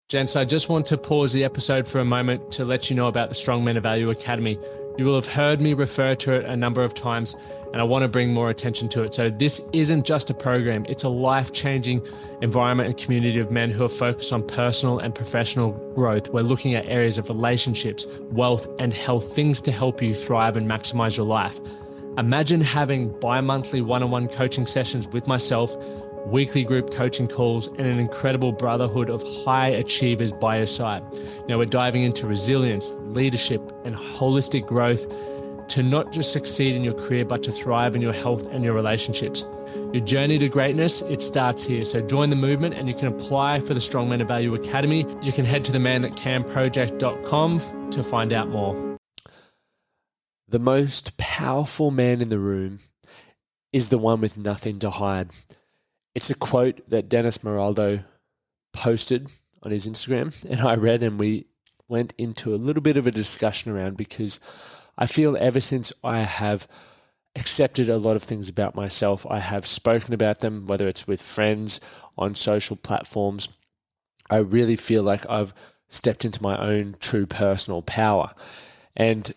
Gents, I just want to pause the episode for a moment to let you know about the Strong Men of Value Academy. You will have heard me refer to it a number of times, and I want to bring more attention to it. So this isn't just a program, it's a life-changing environment and community of men who are focused on personal and professional growth. We're looking at areas of relationships, wealth, and health, things to help you thrive and maximize your life. Imagine having bi-monthly one-on-one coaching sessions with myself, weekly group coaching calls, and an incredible brotherhood of high achievers by your side. Now we're diving into resilience, leadership, and holistic growth to not just succeed in your career, but to thrive in your health and your relationships. Your journey to greatness, it starts here. So join the movement and you can apply for the Strong Men of Value Academy. You can head to themanthatcanproject.com to find out more. The most powerful man in the room is the one with nothing to hide. It's a quote that Dennis Morolda posted on his Instagram, and I read, and we went into a little bit of a discussion around, because I feel ever since I have accepted a lot of things about myself, I have spoken about them, whether it's with friends, on social platforms, I really feel like I've stepped into my own true personal power. And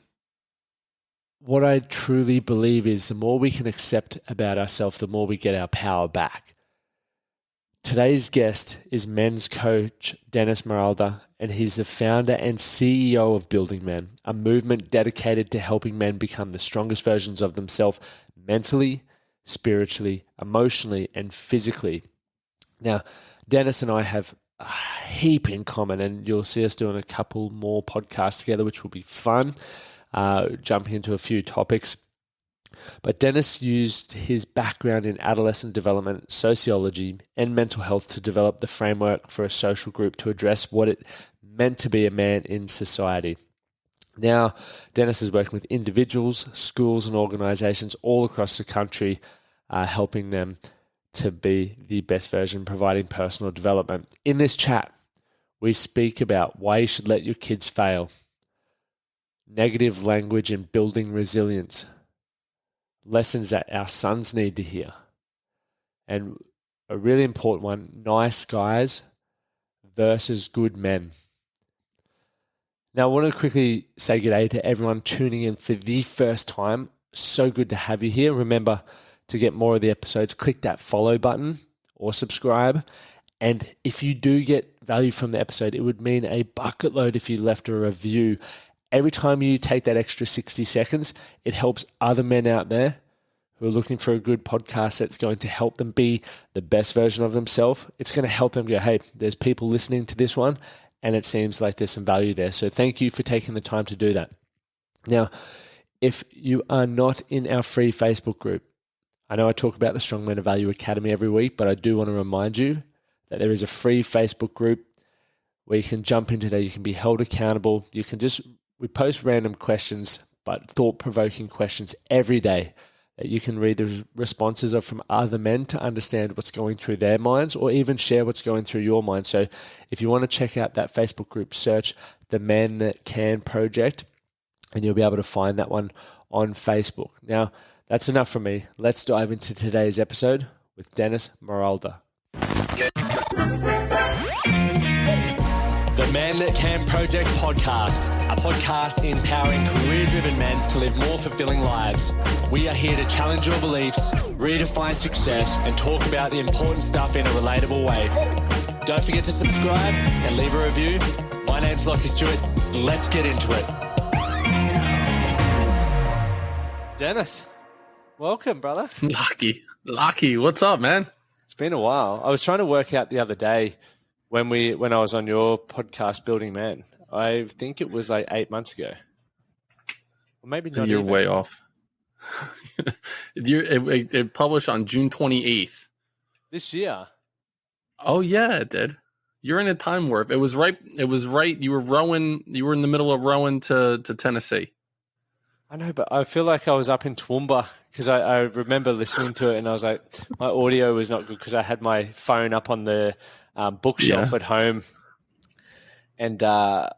what I truly believe is the more we can accept about ourselves, the more we get our power back. Today's guest is men's coach Dennis Morolda, and he's the founder and CEO of Building Men, a movement dedicated to helping men become the strongest versions of themselves mentally, spiritually, emotionally, and physically. Now, Dennis and I have a heap in common, and you'll see us doing a couple more podcasts together, which will be fun, jumping into a few topics. But Dennis used his background in adolescent development, sociology, and mental health to develop the framework for a social group to address what it meant to be a man in society. Now, Dennis is working with individuals, schools, and organizations all across the country, helping them to be the best version, providing personal development. In this chat, we speak about why you should let your kids fail, negative language and building resilience, lessons that our sons need to hear, and a really important one, nice guys versus good men. Now, I want to quickly say good day to everyone tuning in for the first time. So good to have you here. Remember, to get more of the episodes, click that follow button or subscribe. And if you do get value from the episode, it would mean a bucket load if you left a review. Every time you take that extra 60 seconds, it helps other men out there who are looking for a good podcast that's going to help them be the best version of themselves. It's going to help them go, hey, there's people listening to this one, and it seems like there's some value there. So thank you for taking the time to do that. Now, if you are not in our free Facebook group, I know I talk about the Strong Men of Value Academy every week, but I do want to remind you that there is a free Facebook group where you can jump into there. You can be held accountable. We post random questions, but thought-provoking questions every day that you can read the responses of from other men to understand what's going through their minds, or even share what's going through your mind. So if you want to check out that Facebook group, search the Men That Can Project, and you'll be able to find that one on Facebook. Now, that's enough from me. Let's dive into today's episode with Dennis Morolda. The Man That Can Project podcast, a podcast empowering career-driven men to live more fulfilling lives. We are here to challenge your beliefs, redefine success, and talk about the important stuff in a relatable way. Don't forget to subscribe and leave a review. My name's Lachie, Stuart. Let's get into it. Dennis, welcome, brother. Lachie, what's up, man? It's been a while. I was trying to work out the other day when I was on your podcast, Building Men. I think it was like 8 months ago. Or maybe not. You're even. Way off. It published on June 28th. This year? Oh, yeah, it did. You're in a time warp. It was right. You were rowing. You were in the middle of rowing to Tennessee. I know, but I feel like I was up in Toowoomba because I remember listening to it, and I was like, my audio was not good because I had my phone up on the bookshelf at home. And I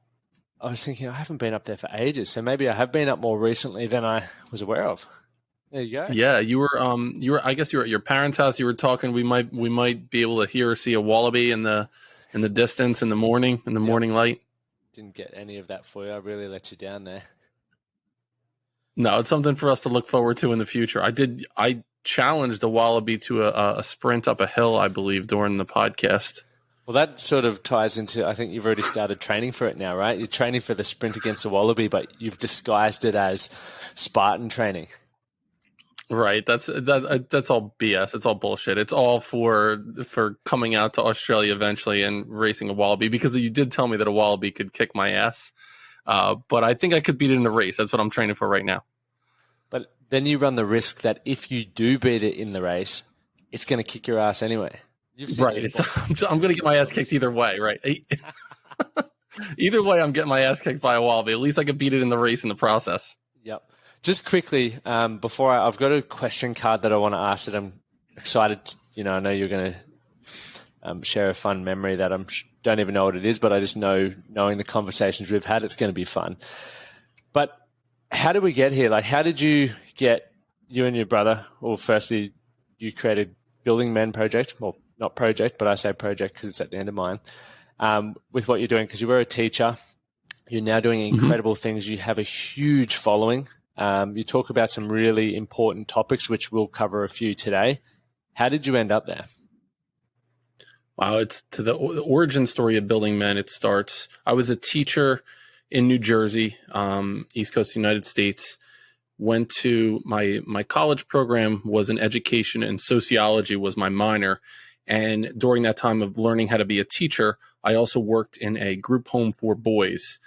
was thinking, I haven't been up there for ages, so maybe I have been up more recently than I was aware of. There you go. Yeah, you were. I guess you were at your parents' house. You were talking. We might be able to hear or see a wallaby in the in the distance, in the morning light. Didn't get any of that for you. I really let you down there. No, it's something for us to look forward to in the future. I challenged a wallaby to a sprint up a hill, I believe, during the podcast. Well, that sort of ties into, I think you've already started training for it now, right? You're training for the sprint against a wallaby, but you've disguised it as Spartan training. Right. That's all BS. It's all bullshit. It's all for coming out to Australia eventually and racing a wallaby, because you did tell me that a wallaby could kick my ass. But I think I could beat it in the race. That's what I'm training for right now. But then you run the risk that if you do beat it in the race, it's going to kick your ass anyway. Right. I'm going to get my ass kicked either way, right? Either way, I'm getting my ass kicked by a wallaby. At least I could beat it in the race in the process. Yep. Just quickly, before I've got a question card that I want to ask that I'm excited. I know you're going to share a fun memory that don't even know what it is, but I just knowing the conversations we've had, it's going to be fun. But how did we get here? Like, how did you and your brother? Well, firstly, you created Building Men Project. Well, not project, but I say project because it's at the end of mine. With what you're doing, because you were a teacher, you're now doing incredible things. You have a huge following. You talk about some really important topics, which we'll cover a few today. How did you end up there? Wow, it's to the origin story of Building Men. It starts, I was a teacher in New Jersey, East Coast of the United States. Went to my college program was in education, and sociology was my minor. And during that time of learning how to be a teacher, I also worked in a group home for boys.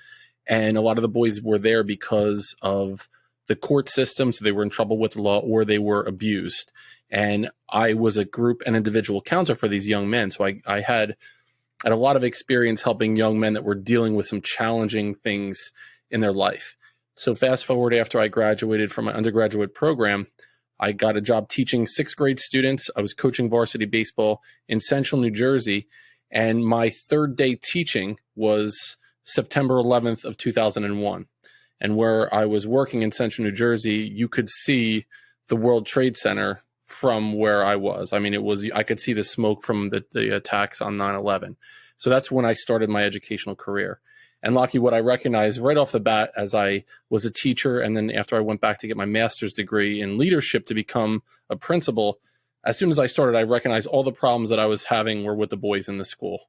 And a lot of the boys were there because of the court system, so they were in trouble with the law or they were abused. And I was a group and individual counselor for these young men. So I had a lot of experience helping young men that were dealing with some challenging things in their life. So fast forward, after I graduated from my undergraduate program, I got a job teaching sixth grade students. I was coaching varsity baseball in central New Jersey. And my third day teaching was September 11th of 2001. And where I was working in central New Jersey, you could see the World Trade Center from where I was. I mean, I could see the smoke from the attacks on 9/11. So that's when I started my educational career. And Lachie, what I recognized right off the bat as I was a teacher, and then after I went back to get my master's degree in leadership to become a principal, as soon as I started, I recognized all the problems that I was having were with the boys in the school.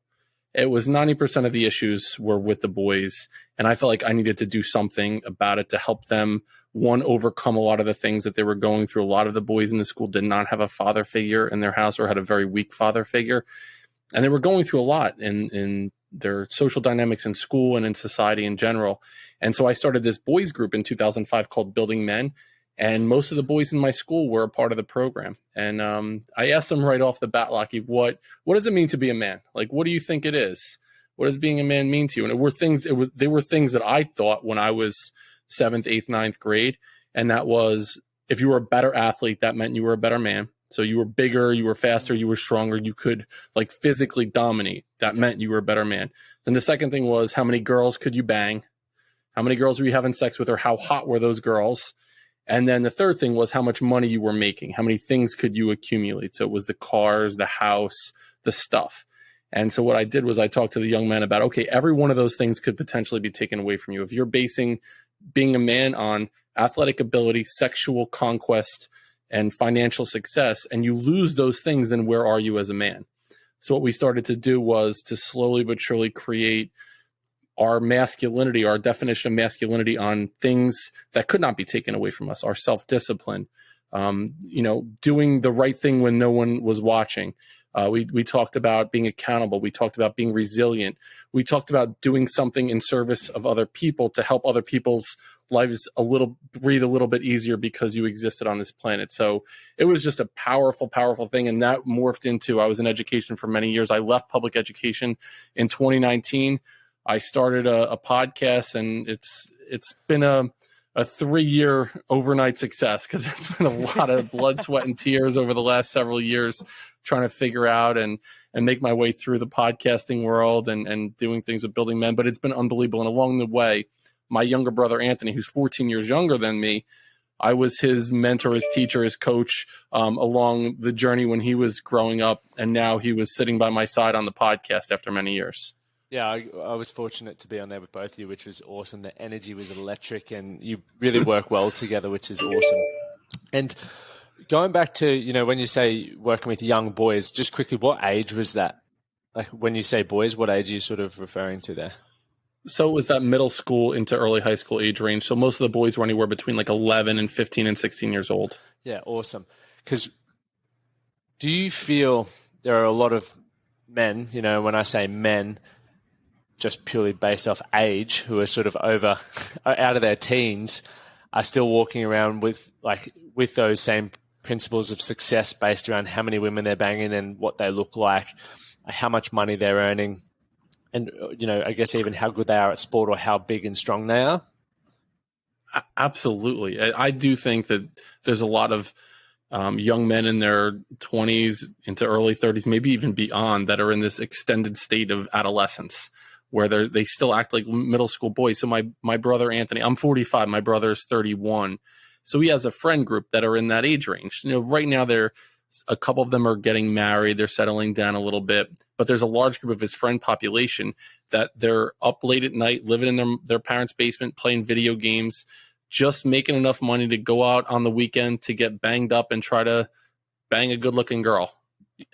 It was 90% of the issues were with the boys, and I felt like I needed to do something about it to help them, one, overcome a lot of the things that they were going through. A lot of the boys in the school did not have a father figure in their house or had a very weak father figure, and they were going through a lot in their social dynamics in school and in society in general. And so I started this boys group in 2005 called Building Men. And most of the boys in my school were a part of the program. And I asked them right off the bat, Lachie, what does it mean to be a man? Like, what do you think it is? What does being a man mean to you? And they were things that I thought when I was 7th, 8th, 9th grade. And that was, if you were a better athlete, that meant you were a better man. So you were bigger, you were faster, you were stronger, you could like physically dominate. That meant you were a better man. Then the second thing was, how many girls could you bang? How many girls were you having sex with, or how hot were those girls? And then the third thing was how much money you were making. How many things could you accumulate? So it was the cars, the house, the stuff. And so what I did was I talked to the young men about, okay, every one of those things could potentially be taken away from you. If you're basing being a man on athletic ability, sexual conquest, and financial success, and you lose those things, then where are you as a man? So what we started to do was to slowly but surely create our masculinity, our definition of masculinity on things that could not be taken away from us, our self-discipline, doing the right thing when no one was watching. We talked about being accountable. We talked about being resilient. We talked about doing something in service of other people to help other people's lives breathe a little bit easier because you existed on this planet. So it was just a powerful, powerful thing. And that morphed into, I was in education for many years. I left public education in 2019. I started a podcast, and it's been a 3-year overnight success, because it's been a lot of blood, sweat, and tears over the last several years trying to figure out and make my way through the podcasting world and doing things with Building Men. But it's been unbelievable. And along the way, my younger brother, Anthony, who's 14 years younger than me, I was his mentor, his teacher, his coach along the journey when he was growing up. And now he was sitting by my side on the podcast after many years. Yeah, I was fortunate to be on there with both of you, which was awesome. The energy was electric and you really work well together, which is awesome. And going back to, when you say working with young boys, just quickly, what age was that? Like when you say boys, what age are you sort of referring to there? So it was that middle school into early high school age range. So most of the boys were anywhere between like 11 and 15 and 16 years old. Yeah, awesome. Because do you feel there are a lot of men, when I say men, just purely based off age, who are sort of out of their teens, are still walking around with those same principles of success based around how many women they're banging and what they look like, how much money they're earning, and, I guess even how good they are at sport or how big and strong they are? Absolutely. I do think that there's a lot of young men in their 20s into early 30s, maybe even beyond, that are in this extended state of adolescence where they still act like middle school boys. So my brother, Anthony, I'm 45, my brother's 31. So he has a friend group that are in that age range. Right now a couple of them are getting married. They're settling down a little bit, but there's a large group of his friend population that they're up late at night, living in their parents' basement, playing video games, just making enough money to go out on the weekend to get banged up and try to bang a good looking girl.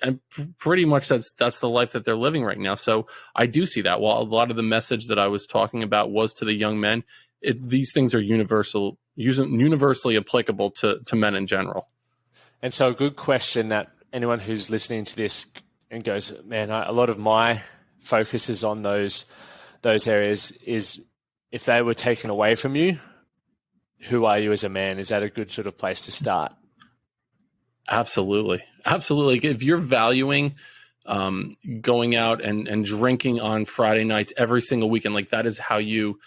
And pretty much that's the life that they're living right now. So I do see that. While a lot of the message that I was talking about was to the young men, these things are universally applicable to men in general. And so a good question that anyone who's listening to this and goes, man, a lot of my focus is on those areas, is if they were taken away from you, who are you as a man? Is that a good sort of place to start? Absolutely. Absolutely. If you're valuing going out and drinking on Friday nights every single weekend, like that is how you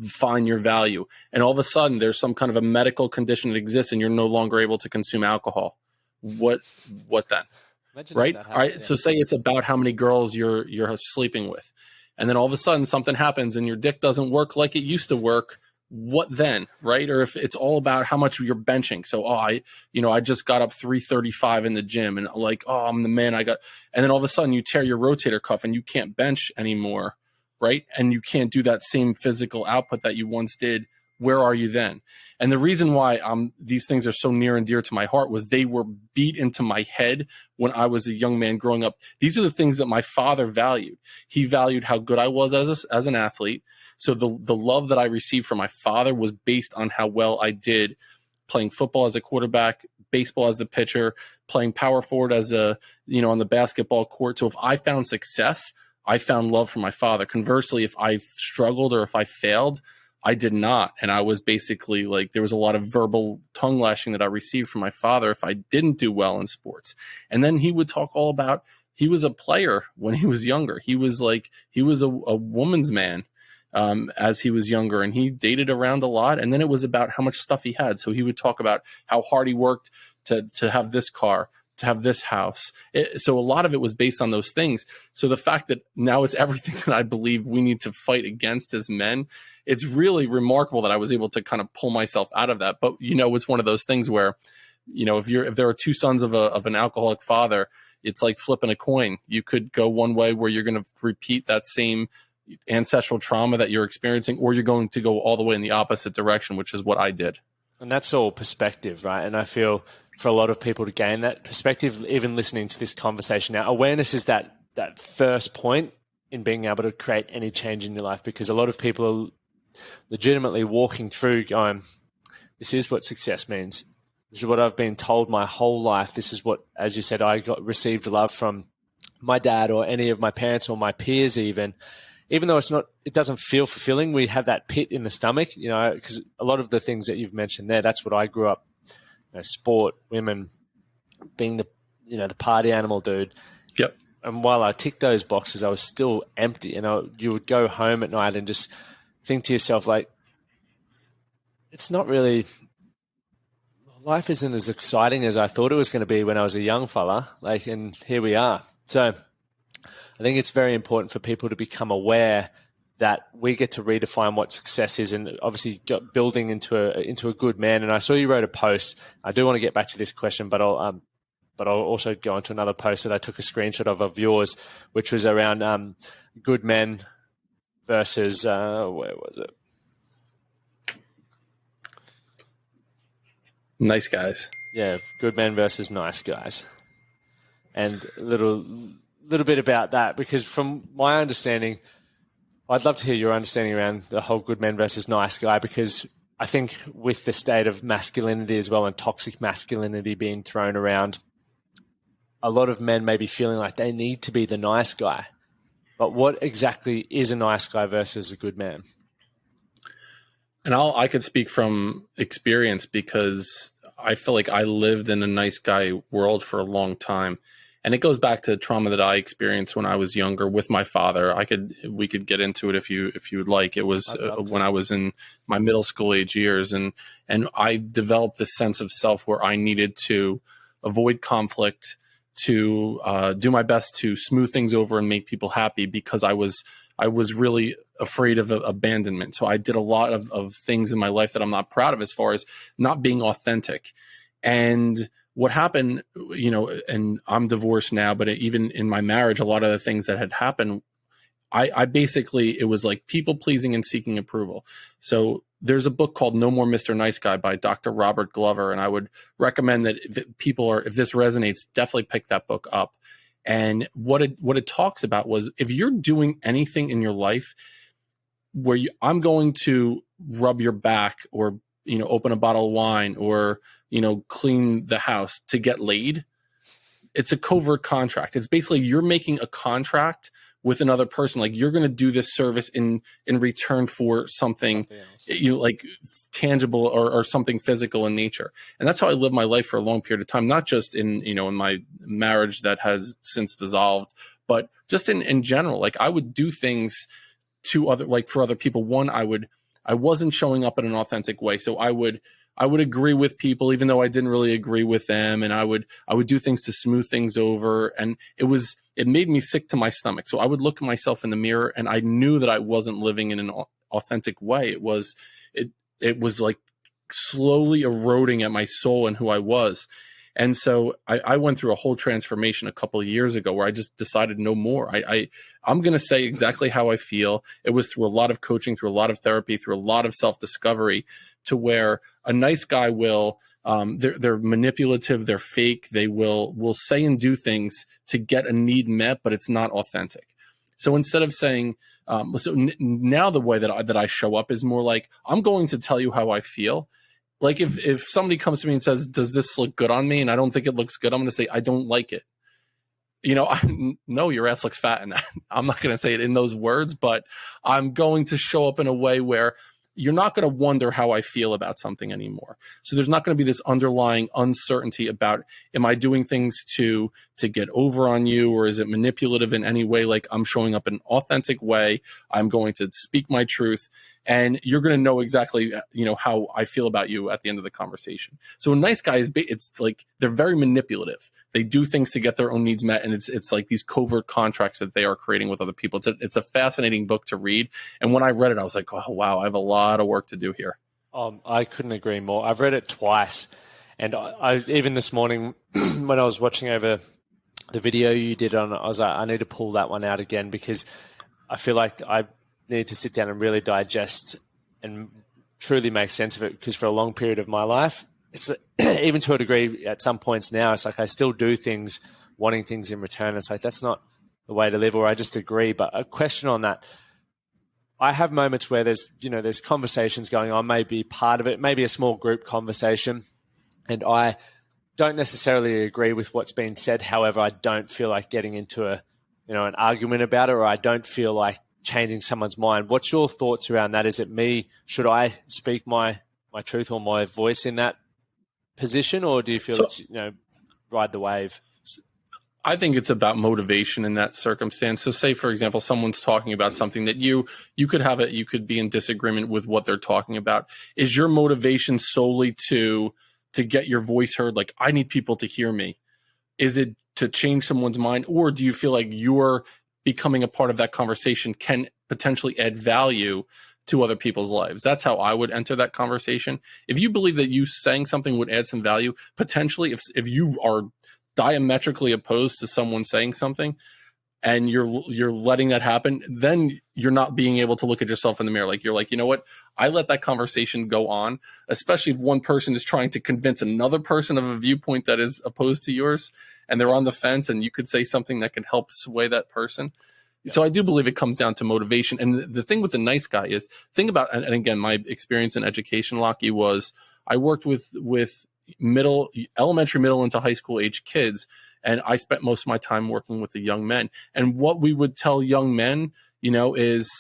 find your value. And all of a sudden there's some kind of a medical condition that exists and you're no longer able to consume alcohol. What then? Imagine right? All right. Yeah. So say it's about how many girls you're sleeping with. And then all of a sudden something happens and your dick doesn't work like it used to work. What then? Right. Or if it's all about how much you're benching. So, I just got up 335 in the gym and I'm the man. And then all of a sudden you tear your rotator cuff and you can't bench anymore. Right. And you can't do that same physical output that you once did. Where are you then? And the reason why these things are so near and dear to my heart was they were beat into my head when I was a young man growing up. These are the things that my father valued. He valued how good I was as an athlete. So the love that I received from my father was based on how well I did playing football as a quarterback, baseball as the pitcher, playing power forward as on the basketball court. So if I found success, I found love from my father. Conversely, if I struggled or if I failed, I did not. And I was basically there was a lot of verbal tongue lashing that I received from my father if I didn't do well in sports. And then he would talk all about, he was a player when he was younger. He was a woman's man as he was younger, and he dated around a lot. And then it was about how much stuff he had. So he would talk about how hard he worked to have this car, to have this house. So a lot of it was based on those things. So the fact that now it's everything that I believe we need to fight against as men, it's really remarkable that I was able to kind of pull myself out of that. But, it's one of those things where, if there are two sons of an alcoholic father, it's like flipping a coin. You could go one way where you're going to repeat that same ancestral trauma that you're experiencing, or you're going to go all the way in the opposite direction, which is what I did. And that's all perspective, right? And I feel for a lot of people to gain that perspective, even listening to this conversation now, awareness is that first point in being able to create any change in your life, because a lot of people are legitimately walking through going, this is what success means. This is what I've been told my whole life. This is what, as you said, I received love from my dad or any of my parents or my peers even though it doesn't feel fulfilling. We have that pit in the stomach, because a lot of the things that you've mentioned there, that's what I grew up, sport, women, being the party animal dude. Yep. And while I ticked those boxes, I was still empty. You would go home at night and just think to yourself, it's not really, life isn't as exciting as I thought it was going to be when I was a young fella. And here we are. So I think it's very important for people to become aware that we get to redefine what success is, and obviously building into a good man. And I saw you wrote a post. I do want to get back to this question, but I'll also go into another post that I took a screenshot of yours, which was around good men versus where was it? Nice guys. Yeah, good men versus nice guys. And a little bit about that, because from my understanding, I'd love to hear your understanding around the whole good men versus nice guy, because I think with the state of masculinity as well and toxic masculinity being thrown around, a lot of men may be feeling like they need to be the nice guy. But what exactly is a nice guy versus a good man? And I could speak from experience, because I feel like I lived in a nice guy world for a long time. And it goes back to trauma that I experienced when I was younger with my father. We could get into it if you would like. It was when I was in my middle school age years, and I developed this sense of self where I needed to avoid conflict, to do my best to smooth things over and make people happy, because I was really afraid of abandonment. So I did a lot of things in my life that I'm not proud of, as far as not being authentic. And what happened, and I'm divorced now, but even in my marriage, a lot of the things that had happened, I basically, it was like people pleasing and seeking approval. So there's a book called No More Mr. Nice Guy by Dr. Robert Glover. And I would recommend that if this resonates, definitely pick that book up. And what it talks about was, if you're doing anything in your life where I'm going to rub your back, or open a bottle of wine, or clean the house to get laid, it's a covert contract. It's basically you're making a contract with another person, like you're going to do this service in return for something like tangible or something physical in nature. And that's how I lived my life for a long period of time, not just in my marriage that has since dissolved, but just in general. Like I would do things for other people. One, I wasn't showing up in an authentic way. So I would agree with people, even though I didn't really agree with them. And I would do things to smooth things over. And it made me sick to my stomach. So I would look at myself in the mirror, and I knew that I wasn't living in an authentic way. It was like slowly eroding at my soul and who I was. And so I went through a whole transformation a couple of years ago, where I just decided no more. I'm going to say exactly how I feel. It was through a lot of coaching, through a lot of therapy, through a lot of self-discovery, to where a nice guy will, they're manipulative, they're fake. They will say and do things to get a need met, but it's not authentic. So instead of saying, now the way that I show up is more like, I'm going to tell you how I feel. Like if somebody comes to me and says, does this look good on me? And I don't think it looks good, I'm going to say, I don't like it. No, your ass looks fat. And I'm not going to say it in those words, but I'm going to show up in a way where you're not going to wonder how I feel about something anymore. So there's not going to be this underlying uncertainty about, am I doing things to get over on you, or is it manipulative in any way? Like, I'm showing up in an authentic way. I'm going to speak my truth, and you're going to know exactly, how I feel about you at the end of the conversation. So a nice guy it's like, they're very manipulative. They do things to get their own needs met. And it's like these covert contracts that they are creating with other people. It's a fascinating book to read. And when I read it, I was like, oh, wow, I have a lot of work to do here. I couldn't agree more. I've read it twice. And I even this morning when I was watching over the video you did on it, I was like, I need to pull that one out again, because I feel like I need to sit down and really digest and truly make sense of it. Because for a long period of my life, it's even to a degree at some points now, it's like I still do things wanting things in return. It's like, that's not the way to live, or I just agree. But a question on that, I have moments where there's conversations going on, maybe part of it, maybe a small group conversation, and I don't necessarily agree with what's being said. However, I don't feel like getting into an argument about it, or I don't feel like changing someone's mind. What's your thoughts around that? Is it me? Should I speak my truth or my voice in that position, or do you feel ride the wave? I think it's about motivation in that circumstance. So say, for example, someone's talking about something that you could be in disagreement with what they're talking about. Is your motivation solely to get your voice heard? Like, I need people to hear me. Is it to change someone's mind? Or do you feel like you're becoming a part of that conversation can potentially add value to other people's lives. That's how I would enter that conversation. If you believe that you saying something would add some value, potentially, if you are diametrically opposed to someone saying something, and you're letting that happen, then you're not being able to look at yourself in the mirror. Like, you're like, you know what? I let that conversation go on, especially if one person is trying to convince another person of a viewpoint that is opposed to yours, and they're on the fence, and you could say something that can help sway that person. Yeah. So I do believe it comes down to motivation. And the thing with the nice guy is, think about, and again, my experience in education, Lachie, was I worked with elementary, middle into high school age kids. And I spent most of my time working with the young men. And what we would tell young men, is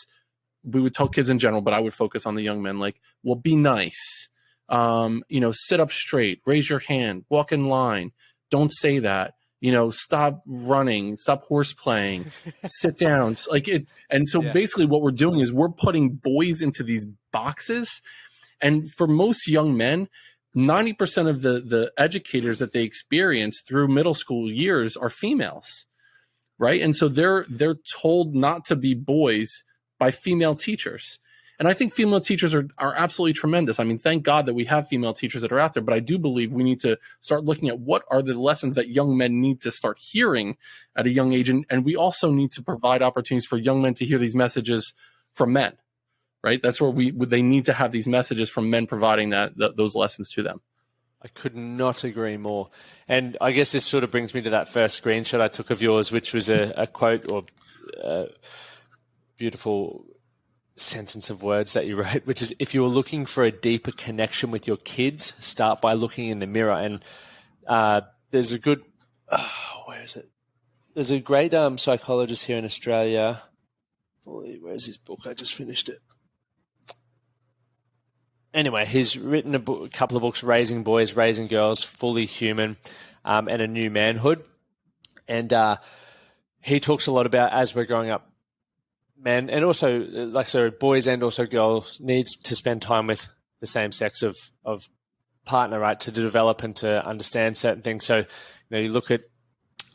we would tell kids in general, but I would focus on the young men, like, well, be nice, sit up straight, raise your hand, walk in line. Don't say that, stop running, stop horse playing, sit down. And so basically what we're doing is we're putting boys into these boxes. And for most young men, 90% of the educators that they experience through middle school years are females, right? And so they're told not to be boys by female teachers. And I think female teachers are absolutely tremendous. I mean, thank God that we have female teachers that are out there, but I do believe we need to start looking at what are the lessons that young men need to start hearing at a young age. And we also need to provide opportunities for young men to hear these messages from men. Right. That's where they need to have these messages from men providing those lessons to them. I could not agree more. And I guess this sort of brings me to that first screenshot I took of yours, which was a quote or a beautiful sentence of words that you wrote, which is, if you were looking for a deeper connection with your kids, start by looking in the mirror. And there's a good, where is it? There's a great psychologist here in Australia. Where's his book? I just finished it. Anyway, he's written a couple of books, Raising Boys, Raising Girls, Fully Human, and A New Manhood. And he talks a lot about, as we're growing up, men, and also, boys and also girls needs to spend time with the same sex of partner, right, to develop and to understand certain things. So, you look at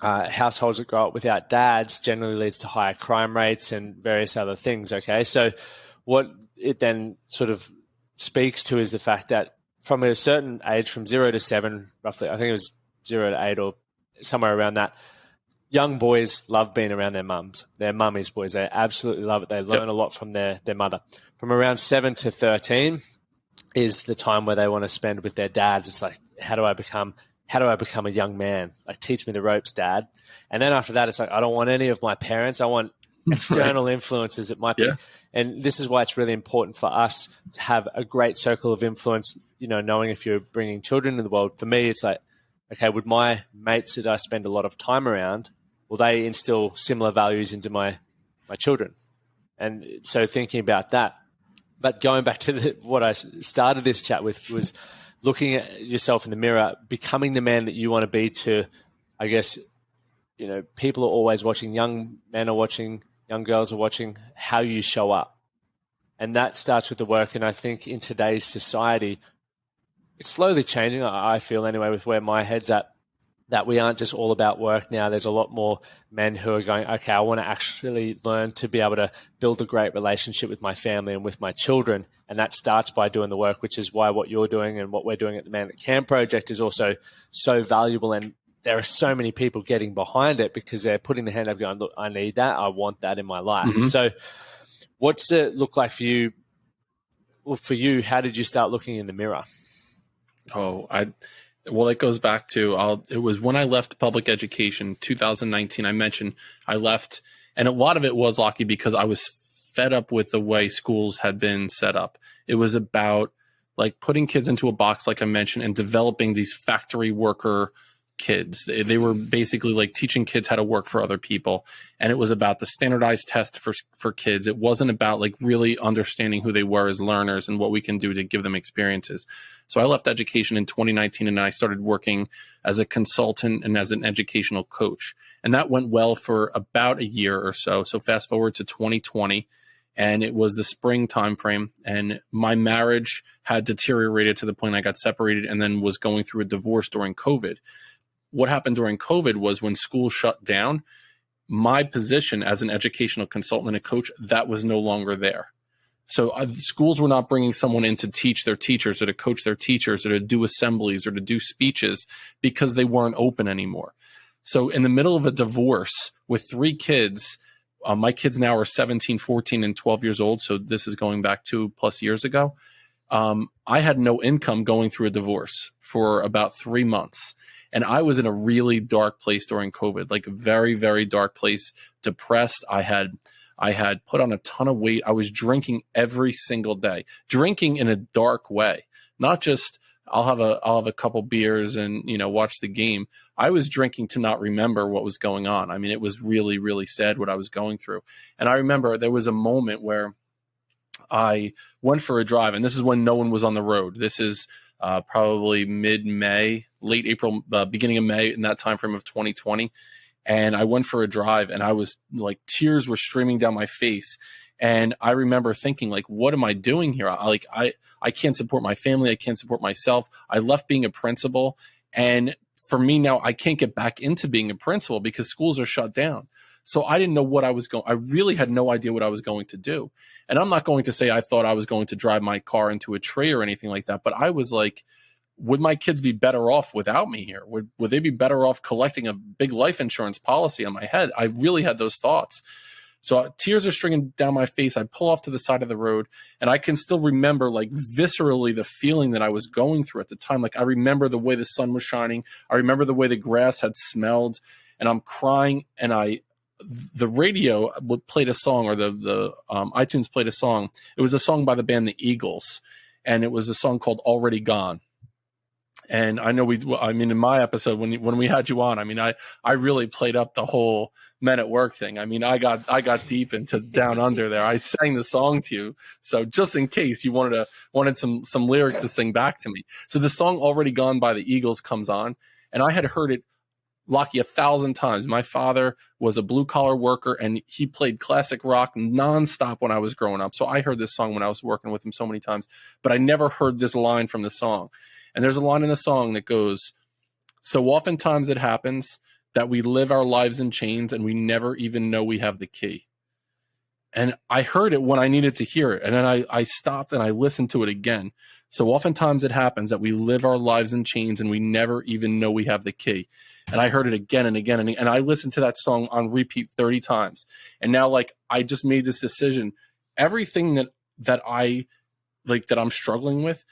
households that grow up without dads generally leads to higher crime rates and various other things, okay? So what it then sort of speaks to is the fact that from a certain age, from 0 to 7, roughly, I think it was 0 to 8 or somewhere around that, young boys love being around their mums, their mummies boys. They absolutely love it. They learn a lot from their mother. From around 7 to 13 is the time where they want to spend with their dads. It's like, how do I become a young man? Like, teach me the ropes, Dad. And then after that, it's like, I don't want any of my parents. I want external influences. It might be. And this is why it's really important for us to have a great circle of influence, knowing if you're bringing children into the world. For me, it's like, okay, would my mates that I spend a lot of time around, will they instill similar values into my children? And so thinking about that. But going back to what I started this chat with was looking at yourself in the mirror, becoming the man that you want to be to, I guess, people are always watching, young men are watching, young girls are watching how you show up. And that starts with the work. And I think in today's society, it's slowly changing, I feel anyway, with where my head's at, that we aren't just all about work now. There's a lot more men who are going, okay, I want to actually learn to be able to build a great relationship with my family and with my children. And that starts by doing the work, which is why what you're doing and what we're doing at the Man That Can Project is also so valuable. And there are so many people getting behind it because they're putting their hand up going, look, I need that. I want that in my life. Mm-hmm. So what's it look like for you? Well, for you, how did you start looking in the mirror? Well, it goes back to, it was when I left public education, 2019, I mentioned I left, and a lot of it was, Lachie, because I was fed up with the way schools had been set up. It was about like putting kids into a box, like I mentioned, and developing these factory worker kids. They were basically like teaching kids how to work for other people. And it was about the standardized test for kids. It wasn't about like really understanding who they were as learners and what we can do to give them experiences. So I left education in 2019 and I started working as a consultant and as an educational coach. And that went well for about a year or so. So fast forward to 2020 and it was the spring timeframe and my marriage had deteriorated to the point I got separated and then was going through a divorce during COVID. What happened during COVID was when school shut down, my position as an educational consultant and a coach, that was no longer there. So schools were not bringing someone in to teach their teachers or to coach their teachers or to do assemblies or to do speeches because they weren't open anymore. So in the middle of a divorce with 3 kids, my kids now are 17, 14, and 12 years old. So this is going back 2+ years ago. I had no income going through a divorce for about 3 months. And I was in a really dark place during COVID, like a very, very dark place, depressed. I had put on a ton of weight. I was drinking every single day, drinking in a dark way, not just I'll have a couple beers and, watch the game. I was drinking to not remember what was going on. I mean, it was really, really sad what I was going through. And I remember there was a moment where I went for a drive, and this is when no one was on the road. This is probably mid-May, late April, beginning of May, in that time frame of 2020. And I went for a drive, and I was like, tears were streaming down my face. And I remember thinking, like, what am I doing here? I can't support my family. I can't support myself. I left being a principal. And for me now, I can't get back into being a principal because schools are shut down. So I didn't know what I really had no idea what I was going to do. And I'm not going to say I thought I was going to drive my car into a tree or anything like that. But I was like, would my kids be better off without me here? Would they be better off collecting a big life insurance policy on my head? I really had those thoughts. So tears are stringing down my face. I pull off to the side of the road, and I can still remember, like, viscerally the feeling that I was going through at the time. Like, I remember the way the sun was shining. I remember the way the grass had smelled, and I'm crying. And the radio played a song, or the iTunes played a song. It was a song by the band The Eagles, and it was a song called "Already Gone." And I know in my episode, when we had you on, I mean, I really played up the whole Men at Work thing. I mean, I got deep into Down Under there. I sang the song to you. So just in case you wanted some lyrics to sing back to me. So the song "Already Gone" by the Eagles comes on, and I had heard it, Lachie, 1,000 times. My father was a blue collar worker, and he played classic rock nonstop when I was growing up. So I heard this song when I was working with him so many times, but I never heard this line from the song. And there's a line in the song that goes, "So oftentimes it happens that we live our lives in chains and we never even know we have the key." And I heard it when I needed to hear it. And then I stopped and I listened to it again. "So oftentimes it happens that we live our lives in chains and we never even know we have the key." And I heard it again and again. And I listened to that song on repeat 30 times. And now, like, I just made this decision. Everything that I'm struggling with,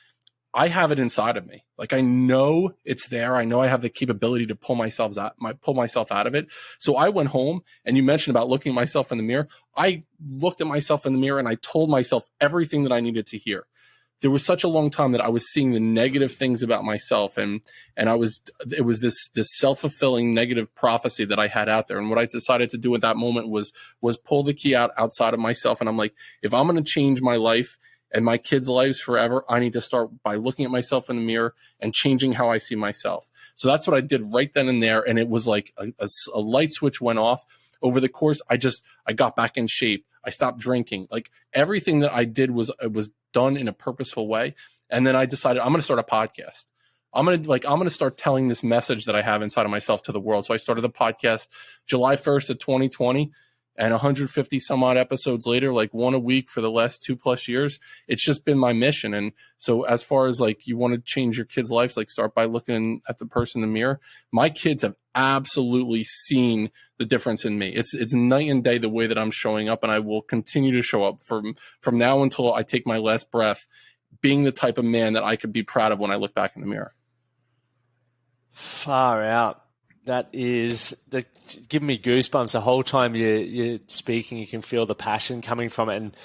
I have it inside of me. Like, I know it's there. I know I have the capability to pull myself out of it. So I went home, and you mentioned about looking at myself in the mirror. I looked at myself in the mirror, and I told myself everything that I needed to hear. There was such a long time that I was seeing the negative things about myself, and it was this self-fulfilling negative prophecy that I had out there. And what I decided to do at that moment was pull the key outside of myself. And I'm like, if I'm going to change my life and my kids' lives forever, I need to start by looking at myself in the mirror and changing how I see myself. So that's what I did right then and there. And it was like a light switch went off. Over the course, I got back in shape. I stopped drinking. Like, everything that I did was done in a purposeful way. And then I decided I'm going to start a podcast. I'm going to start telling this message that I have inside of myself to the world. So I started the podcast July 1st of 2020. And 150 some odd episodes later, like one a week for the last 2+ years, it's just been my mission. And so as far as, like, you want to change your kids' lives, like, start by looking at the person in the mirror. My kids have absolutely seen the difference in me. It's night and day the way that I'm showing up, and I will continue to show up from now until I take my last breath, being the type of man that I could be proud of when I look back in the mirror. Far out. That is giving me goosebumps the whole time you're speaking. You can feel the passion coming from it, and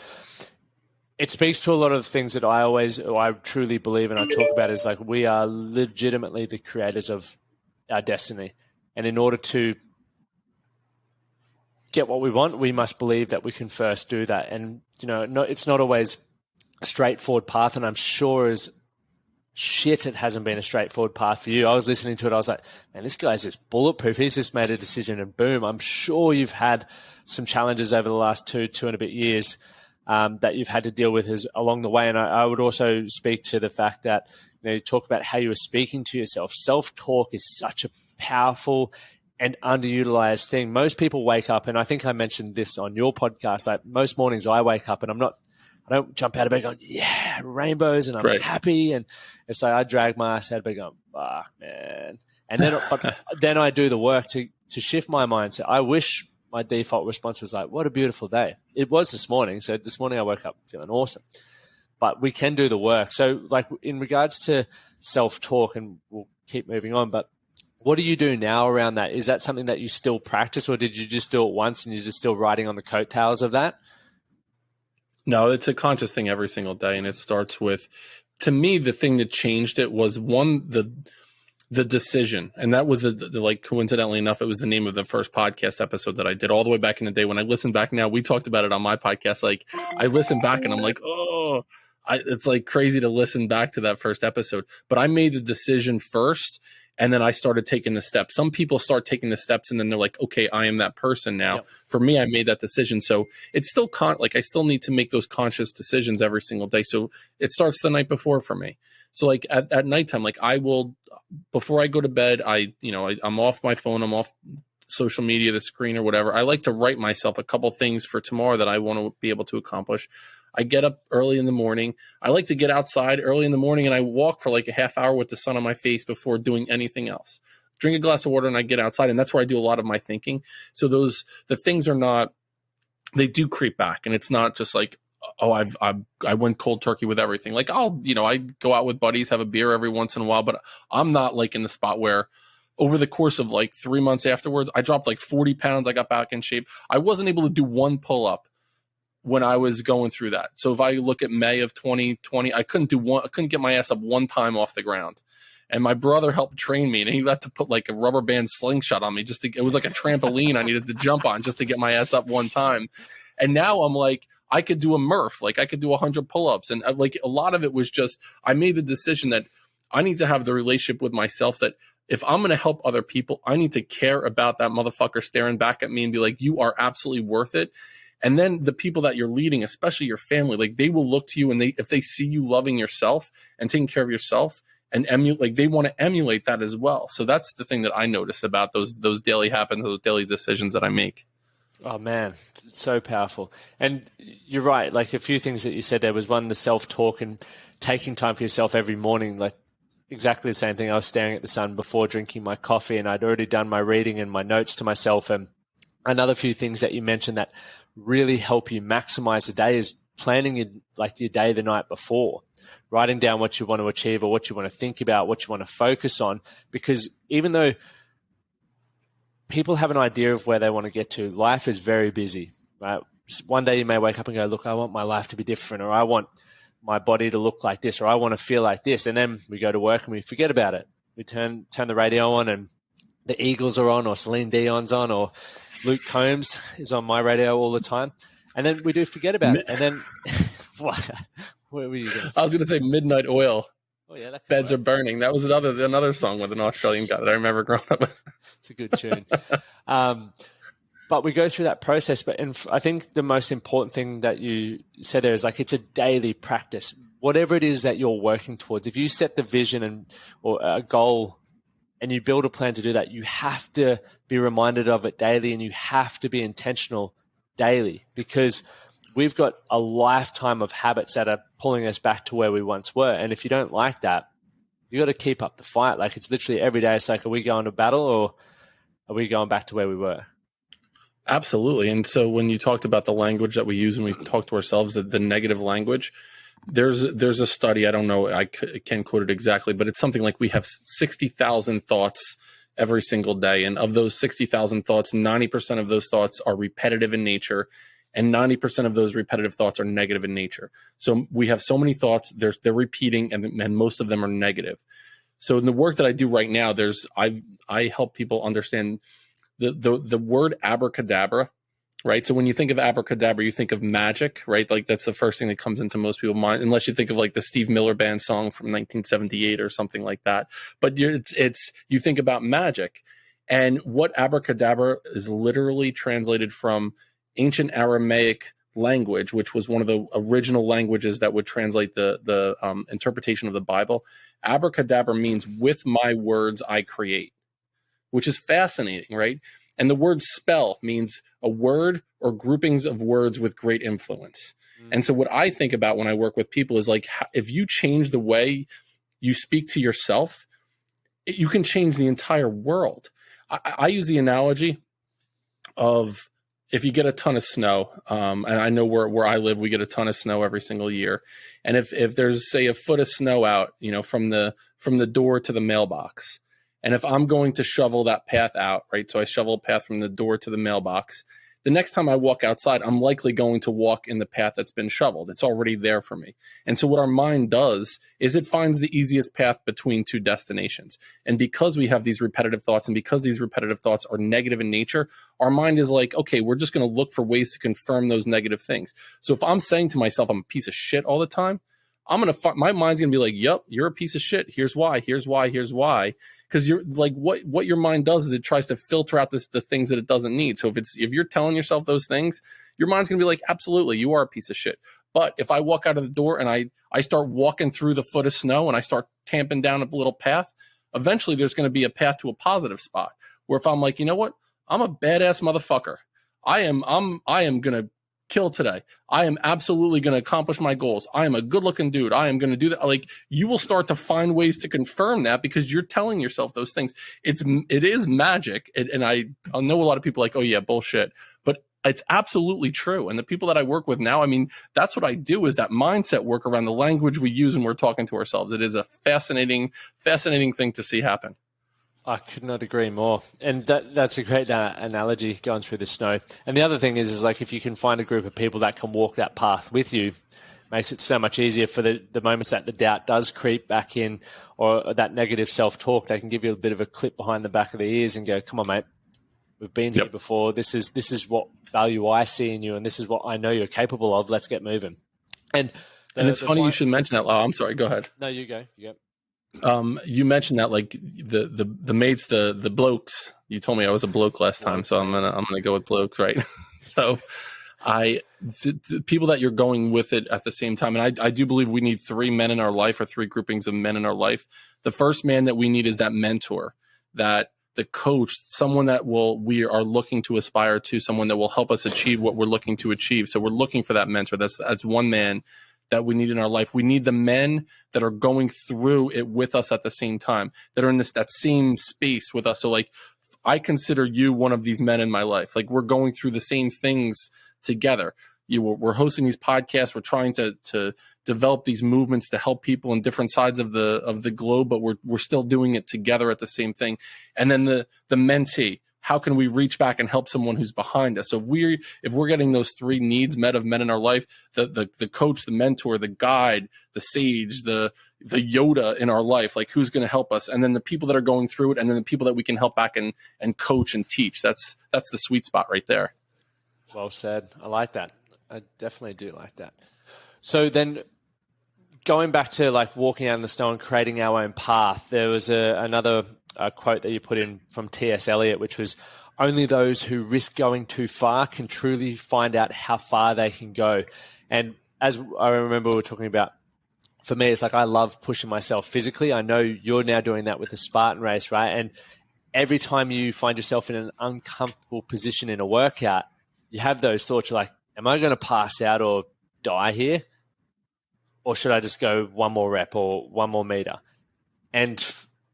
it speaks to a lot of things that I truly believe and I talk about. Is like, we are legitimately the creators of our destiny, and in order to get what we want, we must believe that we can first do that. And it's not always a straightforward path, and I'm sure as shit, it hasn't been a straightforward path for you. I was listening to it. I was like, man, this guy's just bulletproof. He's just made a decision and boom. I'm sure you've had some challenges over the last two and a bit years that you've had to deal with along the way. And I would also speak to the fact that, you talk about how you were speaking to yourself. Self-talk is such a powerful and underutilized thing. Most people wake up, and I think I mentioned this on your podcast, like most mornings I wake up and I don't jump out of bed going, yeah, rainbows, and I'm happy. And so I drag my ass out of bed going, fuck, man. And then, but then I do the work to shift my mindset. I wish my default response was like, what a beautiful day. It was this morning. So this morning I woke up feeling awesome. But we can do the work. So like in regards to self-talk, and we'll keep moving on, but what do you do now around that? Is that something that you still practice, or did you just do it once and you're just still riding on the coattails of that? No, it's a conscious thing every single day. And it starts with, to me, the thing that changed it was the decision. And that was like, coincidentally enough, it was the name of the first podcast episode that I did all the way back in the day. When I listen back now, we talked about it on my podcast. Like I listen back and I'm like, it's like crazy to listen back to that first episode, but I made the decision first. And then I started taking the steps. Some people start taking the steps and then they're like, okay, I am that person now. Yep. For me, I made that decision. So it's still I still need to make those conscious decisions every single day. So it starts the night before for me. So like at nighttime, like I will, before I go to bed, I'm off my phone, I'm off social media, the screen or whatever. I like to write myself a couple things for tomorrow that I want to be able to accomplish. I get up early in the morning. I like to get outside early in the morning and I walk for like a half hour with the sun on my face before doing anything else. Drink a glass of water and I get outside, and that's where I do a lot of my thinking. So the things are not, they do creep back, and it's not just like, oh, I went cold turkey with everything. Like I go out with buddies, have a beer every once in a while, but I'm not like in the spot where over the course of like 3 months afterwards, I dropped like 40 pounds. I got back in shape. I wasn't able to do one pull up when I was going through that. So if I look at May of 2020, I couldn't get my ass up one time off the ground. And my brother helped train me, and he had to put like a rubber band slingshot on me it was like a trampoline I needed to jump on just to get my ass up one time. And now I'm like, I could do a Murph, like I could do 100 pull-ups. And like a lot of it was just, I made the decision that I need to have the relationship with myself that if I'm going to help other people, I need to care about that motherfucker staring back at me and be like, you are absolutely worth it. And then the people that you're leading, especially your family, like they will look to you, and if they see you loving yourself and taking care of yourself and they want to emulate that as well. So that's the thing that I notice about those daily habits, those daily decisions that I make. Oh man, so powerful. And you're right. Like a few things that you said there was one, the self-talk and taking time for yourself every morning. Like exactly the same thing. I was staring at the sun before drinking my coffee, and I'd already done my reading and my notes to myself. And another few things that you mentioned that really help you maximize the day is planning your day the night before, writing down what you want to achieve or what you want to think about, what you want to focus on. Because even though people have an idea of where they want to get to, life is very busy, right? One day you may wake up and go, look, I want my life to be different, or I want my body to look like this, or I want to feel like this. And then we go to work and we forget about it. We turn the radio on and the Eagles are on, or Celine Dion's on, or Luke Combs is on my radio all the time. And then we do forget about it. And then what were you going to say? I was going to say Midnight Oil. Oh, yeah, Beds Are Burning. That was another song with an Australian guy that I remember growing up with. It's a good tune. But we go through that process. And I think the most important thing that you said there is like it's a daily practice. Whatever it is that you're working towards, if you set the vision or a goal and you build a plan to do that, you have to be reminded of it daily, and you have to be intentional daily, because we've got a lifetime of habits that are pulling us back to where we once were. And if you don't like that, you got to keep up the fight. Like it's literally every day. It's like, are we going to battle, or are we going back to where we were? Absolutely. And so when you talked about the language that we use when we talk to ourselves, the negative language, there's a study, I don't know, I can't quote it exactly, but it's something like we have 60,000 thoughts every single day. And of those 60,000 thoughts, 90% of those thoughts are repetitive in nature, and 90% of those repetitive thoughts are negative in nature. So we have so many thoughts, they're repeating, and most of them are negative. So in the work that I do right now, I help people understand the word abracadabra, right? So when you think of abracadabra, you think of magic, right? Like that's the first thing that comes into most people's mind, unless you think of like the Steve Miller Band song from 1978 or something like that. But you think about magic. And what abracadabra is literally translated from ancient Aramaic language, which was one of the original languages that would translate the interpretation of the Bible. Abracadabra means with my words I create. which is fascinating, right? And the word spell means a word or groupings of words with great influence. And so what I think about when I work with people is like, if you change the way you speak to yourself, you can change the entire world. I use the analogy of if you get a ton of snow, and I know where I live, we get a ton of snow every single year. And if there's, say, a foot of snow out, from the door to the mailbox, and if I'm going to shovel that path out, right? So I shovel a path from the door to the mailbox. The next time I walk outside, I'm likely going to walk in the path that's been shoveled. It's already there for me. And so what our mind does is it finds the easiest path between two destinations. And because we have these repetitive thoughts, and because these repetitive thoughts are negative in nature, our mind is like, okay, we're just going to look for ways to confirm those negative things. So if I'm saying to myself, I'm a piece of shit all the time, my mind's going to be like, yep, you're a piece of shit. Here's why, here's why, here's why. Because you're like, what your mind does is it tries to filter out the things that it doesn't need. So if you're telling yourself those things, your mind's gonna be like, absolutely, you are a piece of shit. But if I walk out of the door and I start walking through the foot of snow and I start tamping down a little path, eventually there's gonna be a path to a positive spot. Where if I'm like, you know what, I'm a badass motherfucker. I am gonna kill today. I am absolutely going to accomplish my goals. I am a good looking dude. I am going to do that. Like, you will start to find ways to confirm that because you're telling yourself those things. It is magic. And I know a lot of people like, oh yeah, bullshit, but it's absolutely true. And the people that I work with now, I mean, that's what I do, is that mindset work around the language we use when we're talking to ourselves. It is a fascinating thing to see happen. I could not agree more. And that's a great analogy, going through the snow. And the other thing is like, if you can find a group of people that can walk that path with you, makes it so much easier for the moments that the doubt does creep back in, or that negative self-talk. They can give you a bit of a clip behind the back of the ears and go, come on, mate, we've been here before. This is what value I see in you, and this is what I know you're capable of. Let's get moving. And it's funny you should mention that. Oh, I'm sorry. Go ahead. No, you go. You mentioned that, like, the mates, the blokes. You told me I was a bloke last time, so I'm gonna go with blokes, right? So the people that you're going with it at the same time, and I do believe we need three men in our life, or three groupings of men in our life. The first man that we need is that mentor, that the coach, someone that we are looking to aspire to, someone that will help us achieve what we're looking to achieve. So we're looking for that mentor. That's one man that we need in our life. We need the men that are going through it with us at the same time, that are in that same space with us. So like, I consider you one of these men in my life. Like, we're going through the same things together. We're hosting these podcasts. We're trying to develop these movements to help people in different sides of the globe, but we're still doing it together at the same thing. And then the mentee. How can we reach back and help someone who's behind us? So if we're getting those three needs met of men in our life, the coach, the mentor, the guide, the sage, the Yoda in our life, like, who's going to help us? And then the people that are going through it, and then the people that we can help back and coach and teach. That's the sweet spot right there. Well said. I like that. I definitely do like that. So then, going back to like walking out in the snow and creating our own path, there was another quote that you put in from T.S. Eliot, which was, only those who risk going too far can truly find out how far they can go. And as I remember we were talking about, for me, it's like, I love pushing myself physically. I know you're now doing that with the Spartan race, right? And every time you find yourself in an uncomfortable position in a workout, you have those thoughts. You're like, am I going to pass out or die here? Or should I just go one more rep or one more meter? And